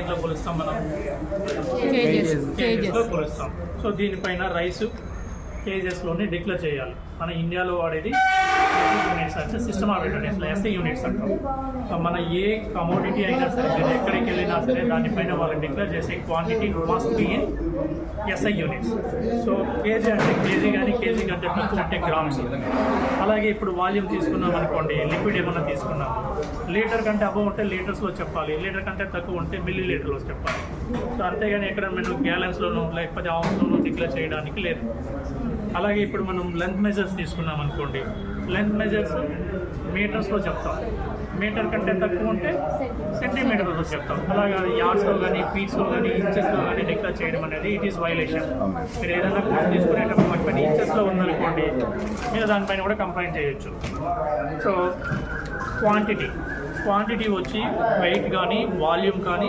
దేంట్లో కొలుస్తాం మనం? కేజెస్ లో కొలుస్తాం. సో దీనిపైన రైస్ కేజెస్లోనే డిక్లేర్ చేయాలి. మన ఇండియాలో వాడేది యూనిట్స్ అంటే సిస్టమ్ ఆఫ్ యూనిట్స్లో ఎస్ఐ యూనిట్స్ అంటాం. సో మన ఏ కమోడిటీ అయినా సరే మీరు ఎక్కడికి వెళ్ళినా సరే దానిపైన వాళ్ళు డిక్లేర్ చేసే quantity must be in SI units. So KG అంటే కేజీ కానీ కేజీ కంటే తక్కువ అంటే గ్రామ్స్. అలాగే ఇప్పుడు వాల్యూమ్ తీసుకున్నాం అనుకోండి, లిక్విడ్ ఏమన్నా తీసుకున్నాము, లీటర్ కంటే అబవ్ ఉంటే లీటర్స్లో చెప్పాలి, లీటర్ కంటే తక్కువ ఉంటే మిల్లీ లీటర్లో చెప్పాలి. సో అంతేగాని ఎక్కడ మనం గ్యాలన్స్లోనూ లేకపోతే ఆవున్స్లోనూ డిక్లేర్ చేయడానికి లేదు. అలాగే ఇప్పుడు మనం లెంత్ మెజర్స్ తీసుకున్నాం అనుకోండి, లెంత్ మెజర్స్ మీటర్స్లో చెప్తాం, మీటర్ కంటే తక్కువ ఉంటే సెంటీమీటర్లో చెప్తాం. అలాగే యార్డ్స్లో కానీ ఫీట్స్లో కానీ ఇంచెస్లో కానీ డిక్లేర్ చేయడం అనేది ఇట్ ఈస్ వైలేషన్. మీరు ఏదైనా కోర్స్ తీసుకునేటప్పుడు మన పైన ఇంచెస్లో ఉందనుకోండి, మీరు దానిపైన కూడా కంప్లైంట్ చేయొచ్చు. సో క్వాంటిటీ వచ్చి వెయిట్ కానీ వాల్యూమ్ కానీ